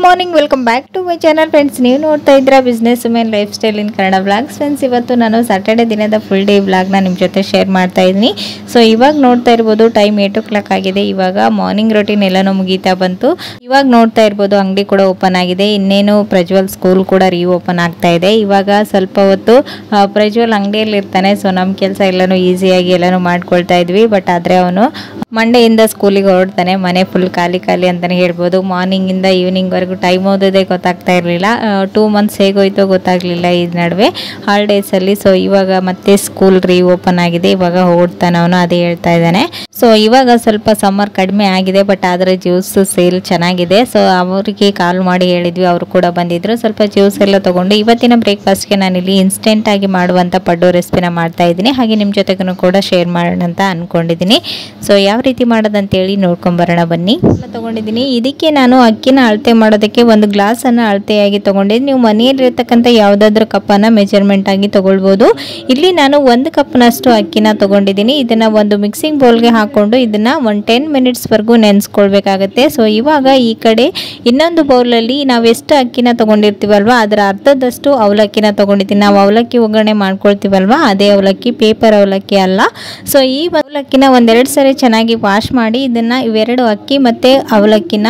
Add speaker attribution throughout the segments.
Speaker 1: Morning, welcome back to my channel friends. ನೀವು ನೋಡ್ತಾ ಇದ್ದೀರಾ business women lifestyle in Kannada vlogs. Friends, ಇವತ್ತು ನಾನು ಸ್ಯಾಟರ್ಡೆ ದಿನದ ಫುಲ್ ಡೇ ವ್ಲಾಗ್ನ ನಿಮ್ಮ ಜೊತೆ ಶೇರ್ ಮಾಡ್ತಾ ಇದ್ದೀನಿ. ಸೊ ಇವಾಗ ನೋಡ್ತಾ ಇರ್ಬೋದು ಟೈಮ್ 8 o'clock ಆಗಿದೆ. ಇವಾಗ ಮಾರ್ನಿಂಗ್ ರೊಟೀನ್ ಎಲ್ಲನೂ ಮುಗೀತಾ ಬಂತು. ಇವಾಗ ನೋಡ್ತಾ ಇರ್ಬೋದು ಅಂಗಡಿ ಕೂಡ ಓಪನ್ ಆಗಿದೆ. ಇನ್ನೇನು ಪ್ರಜ್ವಲ್ ಸ್ಕೂಲ್ ಕೂಡ ಓಪನ್ ಆಗ್ತಾ ಇದೆ. ಇವಾಗ ಸ್ವಲ್ಪ ಹೊತ್ತು ಪ್ರಜ್ವಲ್ ಅಂಗಡಿಯಲ್ಲಿ ಇರ್ತಾನೆ. ಸೊ ನಮ್ಮ ಕೆಲಸ ಎಲ್ಲನೂ ಈಸಿಯಾಗಿ ಎಲ್ಲನೂ ಮಾಡ್ಕೊಳ್ತಾ ಇದ್ವಿ. ಬಟ್ ಆದರೆ ಅವನು ಮಂಡೆಯಿಂದ ಸ್ಕೂಲಿಗೆ ಹೊರಡ್ತಾನೆ. ಮನೆ ಫುಲ್ ಖಾಲಿ ಖಾಲಿ ಅಂತಲೇ ಹೇಳ್ಬೋದು. ಮಾರ್ನಿಂಗಿಂದ ಈವ್ನಿಂಗ್ವರೆಗೂ ಟೈಮ್ ಓದೋದೇ ಗೊತ್ತಾಗ್ತಾ ಇರಲಿಲ್ಲ. 2 months ಹೇಗೋಯ್ತೋ ಗೊತ್ತಾಗಲಿಲ್ಲ ಈ ನಡುವೆ ಹಾಲಿಡೇಸಲ್ಲಿ. ಸೊ ಇವಾಗ ಮತ್ತೆ ಸ್ಕೂಲ್ ಓಪನ್ ಆಗಿದೆ. ಇವಾಗ ಹೊರಡ್ತಾನೆ ಅವನು, ಅದೇ ಹೇಳ್ತಾ ಇದ್ದಾನೆ. ಸೊ ಇವಾಗ ಸ್ವಲ್ಪ ಸಮ್ಮರ್ ಕಡಿಮೆ ಆಗಿದೆ, ಬಟ್ ಆದರೆ ಜ್ಯೂಸ್ ಸೇಲ್ ಚೆನ್ನಾಗಿದೆ. ಸೊ ಅವರಿಗೆ ಕಾಲ್ ಮಾಡಿ ಹೇಳಿದ್ವಿ, ಅವರು ಕೂಡ ಬಂದಿದ್ರು. ಸ್ವಲ್ಪ ಜ್ಯೂಸ್ ಎಲ್ಲ ತೊಗೊಂಡು ಇವತ್ತಿನ ಬ್ರೇಕ್ಫಾಸ್ಟ್ಗೆ ನಾನಿಲ್ಲಿ ಇನ್ಸ್ಟೆಂಟಾಗಿ ಮಾಡುವಂಥ ಪಡ್ಡು ರೆಸಿಪಿನ ಮಾಡ್ತಾ ಇದ್ದೀನಿ. ಹಾಗೆ ನಿಮ್ಮ ಜೊತೆಗೂ ಕೂಡ ಶೇರ್ ಮಾಡೋಣ ಅಂತ ಅಂದ್ಕೊಂಡಿದ್ದೀನಿ. ಸೊ ಯಾವ ರೀತಿ ಮಾಡೋದಂತೇಳಿ ನೋಡ್ಕೊಂಬರೋಣ ಬನ್ನಿ. ತೊಗೊಂಡಿದ್ದೀನಿ. ಇದಕ್ಕೆ ನಾನು ಅಕ್ಕಿನ ಅಳತೆ ಮಾಡೋದಕ್ಕೆ ಒಂದು ಗ್ಲಾಸನ್ನು ಅಳತೆಯಾಗಿ ತೊಗೊಂಡಿದ್ದೀನಿ. ನೀವು ಮನೆಯಲ್ಲಿರ್ತಕ್ಕಂಥ ಯಾವುದಾದ್ರೂ ಕಪ್ಪನ್ನು ಮೆಜರ್ಮೆಂಟ್ ಆಗಿ ತೊಗೊಳ್ಬೋದು. ಇಲ್ಲಿ ನಾನು 1 ಕಪ್ನಷ್ಟು ಅಕ್ಕಿನ ತೊಗೊಂಡಿದ್ದೀನಿ. ಇದನ್ನು ಒಂದು ಮಿಕ್ಸಿಂಗ್ ಬೌಲ್ಗೆ ಹಾಕ್ಕೊಂಡು ಇದನ್ನು 10 minutesವರೆಗೂ ನೆನೆಸ್ಕೊಳ್ಬೇಕಾಗತ್ತೆ. ಸೊ ಇವಾಗ ಈ ಕಡೆ ಇನ್ನೊಂದು ಬೌಲಲ್ಲಿ ನಾವು ಎಷ್ಟು ಅಕ್ಕಿನ ತೊಗೊಂಡಿರ್ತೀವಲ್ವ ಅದರ ಅರ್ಧದಷ್ಟು ಅವಲಕ್ಕಿನ ತೊಗೊಂಡಿದ್ದೀನಿ. ನಾವು ಅವಲಕ್ಕಿ ಒಗ್ಗರಣೆ ಮಾಡ್ಕೊಳ್ತೀವಲ್ವ ಅದೇ ಅವಲಕ್ಕಿ, ಪೇಪರ್ ಅವಲಕ್ಕಿ ಅಲ್ಲ. ಸೊ ಈ ಅವಲಕ್ಕಿನ 1-2 ಸರಿ ಚೆನ್ನಾಗಿ ವಾಶ್ ಮಾಡಿ ಇದನ್ನು ಇವೆರಡು ಅಕ್ಕಿ ಮತ್ತು ಅವಲಕ್ಕಿನ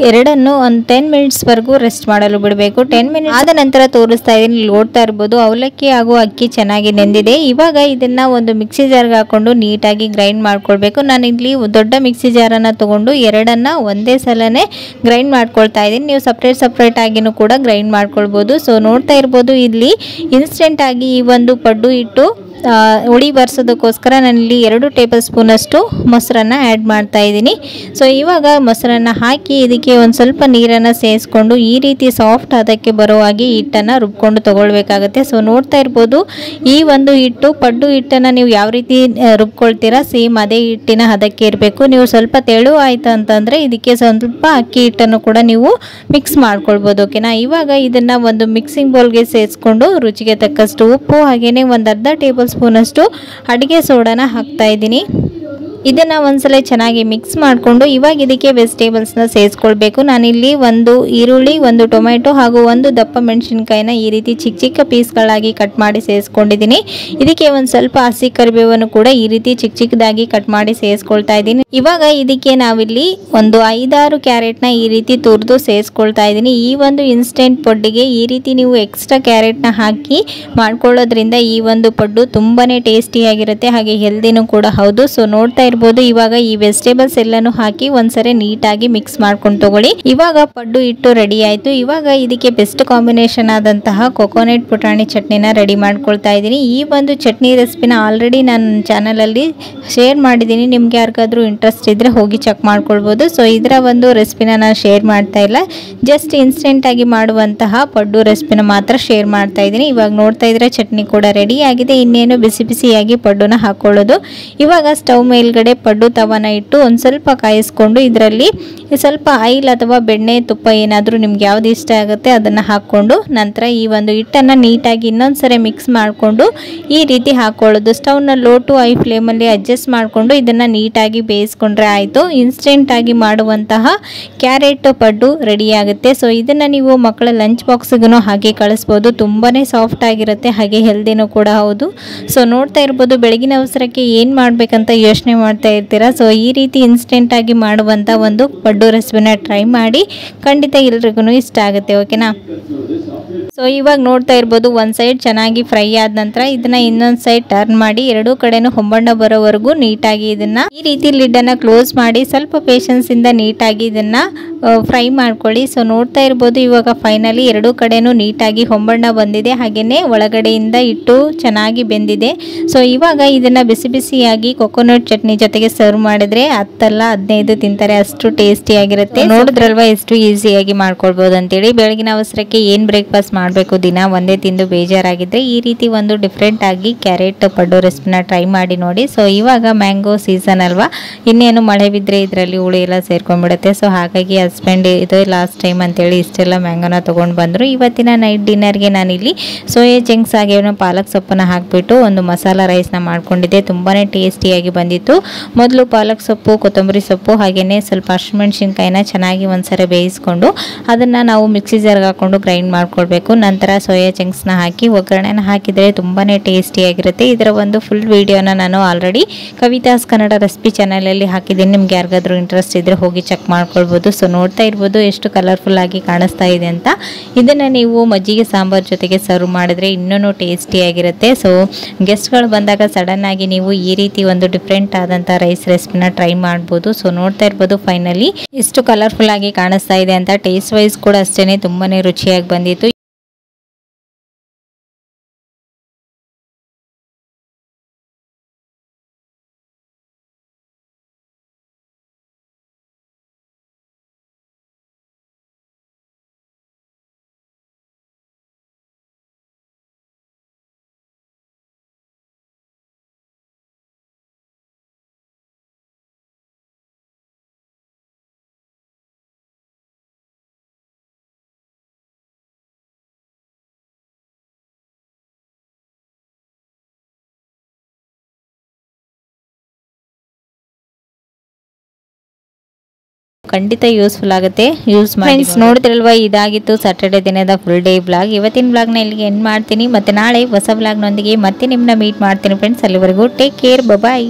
Speaker 1: ಎರಡನ್ನು ಒಂದು 10 minutesವರೆಗೂ ರೆಸ್ಟ್ ಮಾಡಲು ಬಿಡಬೇಕು. 10 minutes ಆದ ನಂತರ ತೋರಿಸ್ತಾ ಇದ್ದೀನಿ. ನೋಡ್ತಾ ಇರ್ಬೋದು ಅವಲಕ್ಕಿ ಹಾಗೂ ಅಕ್ಕಿ ಚೆನ್ನಾಗಿ ನೆಂದಿದೆ. ಇವಾಗ ಇದನ್ನು ಒಂದು ಮಿಕ್ಸಿ ಜಾರ್ಗೆ ಹಾಕ್ಕೊಂಡು ನೀಟಾಗಿ ಗ್ರೈಂಡ್ ಮಾಡ್ಕೊಳ್ಬೇಕು. ನಾನು ಇಲ್ಲಿ ದೊಡ್ಡ ಮಿಕ್ಸಿ ಜಾರನ್ನು ತೊಗೊಂಡು ಎರಡನ್ನು ಒಂದೇ ಸಲನೇ ಗ್ರೈಂಡ್ ಮಾಡ್ಕೊಳ್ತಾ ಇದ್ದೀನಿ. ನೀವು ಸಪ್ರೇಟ್ ಆಗಿನೂ ಕೂಡ ಗ್ರೈಂಡ್ ಮಾಡ್ಕೊಳ್ಬೋದು. ಸೊ ನೋಡ್ತಾ ಇರ್ಬೋದು ಇಲ್ಲಿ ಇನ್ಸ್ಟೆಂಟ್ ಆಗಿ ಈ ಒಂದು ಪಡ್ಡು ಇಟ್ಟು ಹುಳಿ ಬರ್ಸೋದಕ್ಕೋಸ್ಕರ ನಾನಿಲ್ಲಿ 2 ಟೇಬಲ್ ಸ್ಪೂನಷ್ಟು ಮೊಸರನ್ನು ಆ್ಯಡ್ ಮಾಡ್ತಾ ಇದ್ದೀನಿ. ಸೊ ಇವಾಗ ಮೊಸರನ್ನು ಹಾಕಿ ಇದಕ್ಕೆ ಒಂದು ಸ್ವಲ್ಪ ನೀರನ್ನು ಸೇರಿಸ್ಕೊಂಡು ಈ ರೀತಿ ಸಾಫ್ಟ್ ಅದಕ್ಕೆ ಬರೋ ಹಾಗೆ ಹಿಟ್ಟನ್ನು ರುಬ್ಕೊಂಡು ತೊಗೊಳ್ಬೇಕಾಗತ್ತೆ. ಸೊ ನೋಡ್ತಾ ಇರ್ಬೋದು ಈ ಒಂದು ಹಿಟ್ಟು ಪಡ್ಡು ಹಿಟ್ಟನ್ನು ನೀವು ಯಾವ ರೀತಿ ರುಬ್ಕೊಳ್ತೀರಾ ಸೇಮ್ ಅದೇ ಹಿಟ್ಟಿನ ಹದಕ್ಕೆ ಇರಬೇಕು. ನೀವು ಸ್ವಲ್ಪ ತೆಳು ಆಯಿತು ಅಂತಂದರೆ ಇದಕ್ಕೆ ಸ್ವಲ್ಪ ಅಕ್ಕಿ ಹಿಟ್ಟನ್ನು ಕೂಡ ನೀವು ಮಿಕ್ಸ್ ಮಾಡ್ಕೊಳ್ಬೋದು. ಓಕೆನಾ. ಇವಾಗ ಇದನ್ನು ಒಂದು ಮಿಕ್ಸಿಂಗ್ ಬೌಲ್ಗೆ ಸೇರಿಸ್ಕೊಂಡು ರುಚಿಗೆ ತಕ್ಕಷ್ಟು ಉಪ್ಪು ಹಾಗೆಯೇ ಒಂದು ಅರ್ಧ ಟೇಬಲ್ ಸ್ಪೂನಷ್ಟು ಅಡುಗೆ ಸೋಡಾನ ಹಾಕ್ತಾ ಇದ್ದೀನಿ. ಇದನ್ನು ಒಂದ್ಸಲ ಚೆನ್ನಾಗಿ ಮಿಕ್ಸ್ ಮಾಡಿಕೊಂಡು ಇವಾಗ ಇದಕ್ಕೆ ವೆಜಿಟೇಬಲ್ಸ್ನ ಸೇರಿಸ್ಕೊಳ್ಬೇಕು. ನಾನಿಲ್ಲಿ ಒಂದು ಈರುಳ್ಳಿ, ಒಂದು ಟೊಮೆಟೊ ಹಾಗೂ ಒಂದು ದಪ್ಪ ಮೆಣಸಿನ್ಕಾಯಿನ ಈ ರೀತಿ ಚಿಕ್ಕ ಪೀಸ್ಗಳಾಗಿ ಕಟ್ ಮಾಡಿ ಸೇರಿಸ್ಕೊಂಡಿದ್ದೀನಿ. ಇದಕ್ಕೆ ಒಂದು ಸ್ವಲ್ಪ ಹಸಿ ಕರಿಬೇವನ್ನು ಕೂಡ ಈ ರೀತಿ ಚಿಕ್ಕದಾಗಿ ಕಟ್ ಮಾಡಿ ಸೇರಿಸ್ಕೊಳ್ತಾ ಇದ್ದೀನಿ. ಇವಾಗ ಇದಕ್ಕೆ ನಾವಿಲ್ಲಿ ಒಂದು 5-6 ಕ್ಯಾರೆಟ್ನ ಈ ರೀತಿ ತುರಿದು ಸೇರಿಸ್ಕೊಳ್ತಾ ಇದ್ದೀನಿ. ಈ ಒಂದು ಇನ್ಸ್ಟೆಂಟ್ ಪಡ್ಡಿಗೆ ಈ ರೀತಿ ನೀವು ಎಕ್ಸ್ಟ್ರಾ ಕ್ಯಾರೆಟ್ನ ಹಾಕಿ ಮಾಡ್ಕೊಳ್ಳೋದ್ರಿಂದ ಈ ಒಂದು ಪಡ್ಡು ತುಂಬಾ ಟೇಸ್ಟಿಯಾಗಿರುತ್ತೆ, ಹಾಗೆ ಹೆಲ್ದಿನೂ ಕೂಡ ಹೌದು. ಸೊ ನೋಡ್ತಾ ಇರ್ಬೋದು ಇವಾಗ ಈ ವೆಜಿಟೇಬಲ್ಸ್ ಎಲ್ಲಾನು ಹಾಕಿ ಒಂದ್ಸರಿ ನೀಟಾಗಿ ಮಿಕ್ಸ್ ಮಾಡ್ಕೊಂಡು ತಗೊಳ್ಳಿ. ಇವಾಗ ಪಡ್ಡು ಹಿಟ್ಟು ರೆಡಿ ಆಯ್ತು. ಇವಾಗ ಇದಕ್ಕೆ ಬೆಸ್ಟ್ ಕಾಂಬಿನೇಷನ್ ಆದಂತಹ ಕೊಕೊನಟ್ ಪುಟಾಣಿ ಚಟ್ನಿನ ರೆಡಿ ಮಾಡ್ಕೊಳ್ತಾ ಇದ್ದೀನಿ. ಈ ಒಂದು ಚಟ್ನಿ ರೆಸಿಪಿನ ಆಲ್ರೆಡಿ ನನ್ನ ಚಾನಲಲ್ಲಿ ಶೇರ್ ಮಾಡಿದ್ದೀನಿ. ನಿಮ್ಗೆ ಯಾರಿಗಾದ್ರೂ ಇಂಟ್ರೆಸ್ಟ್ ಇದ್ರೆ ಹೋಗಿ ಚೆಕ್ ಮಾಡ್ಕೊಳ್ಬೋದು. ಸೊ ಇದರ ಒಂದು ರೆಸಿಪಿನ ನಾನು ಶೇರ್ ಮಾಡ್ತಾ ಇಲ್ಲ, ಜಸ್ಟ್ ಇನ್ಸ್ಟೆಂಟ್ ಆಗಿ ಮಾಡುವಂತಹ ಪಡ್ಡು ರೆಸಿಪಿನ ಮಾತ್ರ ಶೇರ್ ಮಾಡ್ತಾ ಇದ್ದೀನಿ. ಇವಾಗ ನೋಡ್ತಾ ಇದ್ರೆ ಚಟ್ನಿ ಕೂಡ ರೆಡಿ ಆಗಿದೆ. ಇನ್ನೇನು ಬಿಸಿಯಾಗಿ ಪಡ್ಡುನ ಹಾಕೊಳ್ಳೋದು. ಇವಾಗ ಸ್ಟವ್ ಮೇಲ್ಗಡೆ ಪಡ್ಡು ತವನ ಇಟ್ಟು ಒಂದು ಸ್ವಲ್ಪ ಕಾಯಿಸ್ಕೊಂಡು ಇದರಲ್ಲಿ ಸ್ವಲ್ಪ ಆಯಿಲ್ ಅಥವಾ ಬೆಣ್ಣೆ, ತುಪ್ಪ ಏನಾದರೂ ನಿಮ್ಗೆ ಯಾವ್ದು ಇಷ್ಟ ಆಗುತ್ತೆ ಅದನ್ನು ಹಾಕ್ಕೊಂಡು ನಂತರ ಈ ಒಂದು ಹಿಟ್ಟನ್ನು ನೀಟಾಗಿ ಇನ್ನೊಂದ್ಸರಿ ಮಿಕ್ಸ್ ಮಾಡಿಕೊಂಡು ಈ ರೀತಿ ಹಾಕೊಳ್ಳೋದು. ಸ್ಟವ್ನ ಲೋ ಟು ಹೈ ಫ್ಲೇಮಲ್ಲಿ ಅಡ್ಜಸ್ಟ್ ಮಾಡಿಕೊಂಡು ಇದನ್ನು ನೀಟಾಗಿ ಬೇಯಿಸ್ಕೊಂಡ್ರೆ ಆಯಿತು. ಇನ್ಸ್ಟೆಂಟಾಗಿ ಮಾಡುವಂತಹ ಕ್ಯಾರೆಟ್ ಪಡ್ಡು ರೆಡಿ ಆಗುತ್ತೆ. ಸೊ ಇದನ್ನು ನೀವು ಮಕ್ಕಳ ಲಂಚ್ ಬಾಕ್ಸ್ಗೂ ಹಾಕಿ ಕಳಿಸ್ಬೋದು. ತುಂಬಾ ಸಾಫ್ಟ್ ಆಗಿರುತ್ತೆ, ಹಾಗೆ ಹೆಲ್ದಿನೂ ಕೂಡ ಹೌದು. ಸೊ ನೋಡ್ತಾ ಇರ್ಬೋದು ಬೆಳಗಿನ ಅವಸರಕ್ಕೆ ಏನು ಮಾಡಬೇಕಂತ ಯೋಚನೆ ಮಾಡ್ತಾ ಇರ್ತೀರಾ. ಸೊ ಈ ರೀತಿ ಇನ್ಸ್ಟೆಂಟ್ ಆಗಿ ಮಾಡುವಂಥ ಒಂದು ಪಡ್ಡು ರೆಸಿಪಿನ ಟ್ರೈ ಮಾಡಿ, ಖಂಡಿತ ಎಲ್ರಿಗೂ ಇಷ್ಟ ಆಗುತ್ತೆ. ಓಕೆನಾ. ಸೊ ಇವಾಗ ನೋಡ್ತಾ ಇರ್ಬೋದು ಒಂದು ಸೈಡ್ ಚೆನ್ನಾಗಿ ಫ್ರೈ ಆದ ನಂತರ ಇದನ್ನ ಇನ್ನೊಂದು ಸೈಡ್ ಟರ್ನ್ ಮಾಡಿ ಎರಡೂ ಕಡೆನೂ ಹೊಂಬಣ್ಣ ಬರೋವರೆಗೂ ನೀಟಾಗಿ ಇದನ್ನ ಈ ರೀತಿ ಲಿಡ್ಡನ್ನು ಕ್ಲೋಸ್ ಮಾಡಿ ಸ್ವಲ್ಪ ಪೇಷನ್ಸ್ ಇಂದ ನೀಟಾಗಿ ಇದನ್ನ ಫ್ರೈ ಮಾಡ್ಕೊಳ್ಳಿ. ಸೊ ನೋಡ್ತಾ ಇರ್ಬೋದು ಇವಾಗ ಫೈನಲಿ ಎರಡೂ ಕಡೆನೂ ನೀಟಾಗಿ ಹೊಂಬಣ್ಣ ಬಂದಿದೆ, ಹಾಗೆಯೇ ಒಳಗಡೆಯಿಂದ ಇಟ್ಟು ಚೆನ್ನಾಗಿ ಬೆಂದಿದೆ. ಸೊ ಇವಾಗ ಇದನ್ನ ಬಿಸಿಯಾಗಿ ಕೊಕೊನಟ್ ಚಟ್ನಿ ಜೊತೆಗೆ ಸರ್ವ್ ಮಾಡಿದ್ರೆ 10-15 ತಿಂತಾರೆ, ಅಷ್ಟು ಟೇಸ್ಟಿಯಾಗಿರುತ್ತೆ. ನೋಡಿದ್ರಲ್ವಾ ಎಷ್ಟು ಈಸಿಯಾಗಿ ಮಾಡ್ಕೊಳ್ಬೋದು ಅಂತೇಳಿ. ಬೆಳಗಿನ ಅವಸರಕ್ಕೆ ಏನು ಬ್ರೇಕ್ಫಾಸ್ಟ್ ಮಾಡಬೇಕು ದಿನ ಒಂದೇ ತಿಂದು ಬೇಜಾರಾಗಿದ್ದರೆ ಈ ರೀತಿ ಒಂದು ಡಿಫ್ರೆಂಟ್ ಆಗಿ ಕ್ಯಾರೆಟ್ ಪಡ್ಡು ರೆಸಿಪಿನ ಟ್ರೈ ಮಾಡಿ ನೋಡಿ. ಸೊ ಇವಾಗ ಮ್ಯಾಂಗೋ ಸೀಸನ್ ಅಲ್ವಾ, ಇನ್ನೇನು ಮಳೆ ಬಿದ್ದರೆ ಇದರಲ್ಲಿ ಹುಳಿ ಎಲ್ಲ ಸೇರ್ಕೊಂಡ್ಬಿಡುತ್ತೆ. ಸೊ ಹಾಗಾಗಿ ಹಸ್ಬೆಂಡ್ ಇದು ಲಾಸ್ಟ್ ಟೈಮ್ ಅಂತೇಳಿ ಇಷ್ಟೆಲ್ಲ ಮ್ಯಾಂಗೋನ ತೊಗೊಂಡು ಬಂದರು. ಇವತ್ತಿನ ನೈಟ್ ಡಿನ್ನರ್ಗೆ ನಾನಿಲ್ಲಿ ಸೋಯಾ ಚಂಕ್ಸ್ ಹಾಗೆ ಪಾಲಕ್ ಸೊಪ್ಪನ್ನು ಹಾಕಿಬಿಟ್ಟು ಒಂದು ಮಸಾಲ ರೈಸ್ನ ಮಾಡ್ಕೊಂಡಿದ್ದೆ. ತುಂಬಾ ಟೇಸ್ಟಿಯಾಗಿ ಬಂದಿತ್ತು. ಮೊದಲು ಪಾಲಕ್ ಸೊಪ್ಪು, ಕೊತ್ತಂಬರಿ ಸೊಪ್ಪು ಹಾಗೆಯೇ ಸ್ವಲ್ಪ ಹಸಿಮೆಣಸಿನ್ಕಾಯಿನ ಚೆನ್ನಾಗಿ ಒಂದ್ಸರಿ ಬೇಯಿಸ್ಕೊಂಡು ಅದನ್ನು ನಾವು ಮಿಕ್ಸಿ ಜಾರ್ಗೆ ಹಾಕ್ಕೊಂಡು ಗ್ರೈಂಡ್ ಮಾಡ್ಕೊಳ್ಬೇಕು. ನಂತರ ಸೋಯಾ ಚಂಕ್ಸ್ನ ಹಾಕಿ ಒಗ್ಗರಣೆನ ಹಾಕಿದರೆ ತುಂಬಾ ಟೇಸ್ಟಿಯಾಗಿರುತ್ತೆ. ಇದರ ಒಂದು ಫುಲ್ ವಿಡಿಯೋನ ನಾನು ಆಲ್ರೆಡಿ ಕವಿತಾಸ್ ಕನ್ನಡ ರೆಸಿಪಿ ಚಾನಲಲ್ಲಿ ಹಾಕಿದ್ದೀನಿ. ನಿಮ್ಗೆ ಯಾರಿಗಾದ್ರೂ ಇಂಟ್ರೆಸ್ಟ್ ಇದ್ದರೆ ಹೋಗಿ ಚೆಕ್ ಮಾಡ್ಕೊಳ್ಬೋದು. ಸೊ ನೋಡ್ತಾ ಇರ್ಬೋದು ಎಷ್ಟು ಕಲರ್ಫುಲ್ ಆಗಿ ಕಾಣಿಸ್ತಾ ಇದೆ ಅಂತ. ಇದನ್ನು ನೀವು ಮಜ್ಜಿಗೆ ಸಾಂಬಾರ್ ಜೊತೆಗೆ ಸರ್ವ್ ಮಾಡಿದ್ರೆ ಇನ್ನೂ ಟೇಸ್ಟಿಯಾಗಿರುತ್ತೆ. ಸೊ ಗೆಸ್ಟ್ಗಳು ಬಂದಾಗ ಸಡನ್ ಆಗಿ ನೀವು ಈ ರೀತಿ ಒಂದು ಡಿಫ್ರೆಂಟ್ ಆದಂಥ ರೈಸ್ ರೆಸಿಪಿನ ಟ್ರೈ ಮಾಡ್ಬೋದು. ಸೊ ನೋಡ್ತಾ ಇರ್ಬೋದು ಫೈನಲಿ ಎಷ್ಟು ಕಲರ್ಫುಲ್ ಆಗಿ ಕಾಣಿಸ್ತಾ ಇದೆ ಅಂತ. ಟೇಸ್ಟ್ ವೈಸ್ ಕೂಡ ಅಷ್ಟೇ ತುಂಬಾ ರುಚಿಯಾಗಿ ಬಂದಿತ್ತು. ಖಂಡಿತ ಯೂಸ್ಫುಲ್ ಆಗುತ್ತೆ, ಯೂಸ್ ಮಾಡಿ. ಫ್ರೆಂಡ್ಸ್ ನೋಡಿದ್ರಲ್ವಾ, ಇದಾಗಿತ್ತು ಸ್ಯಾಟರ್ಡೆ ದಿನದ ಫುಲ್ ಡೇ ಬ್ಲಾಗ್. ಇವತ್ತಿನ ಬ್ಲಾಗ್ನ ಇಲ್ಲಿಗೆ ಎಂಡ್ ಮಾಡ್ತೀನಿ. ಮತ್ತೆ ನಾಳೆ ಹೊಸ ಬ್ಲಾಗ್ನೊಂದಿಗೆ ಮತ್ತೆ ನಿಮ್ಮನ್ನ ಮೀಟ್ ಮಾಡ್ತೀನಿ ಫ್ರೆಂಡ್ಸ್. ಅಲ್ಲಿವರೆಗೂ ಟೇಕ್ ಕೇರ್, ಬಾಯ್.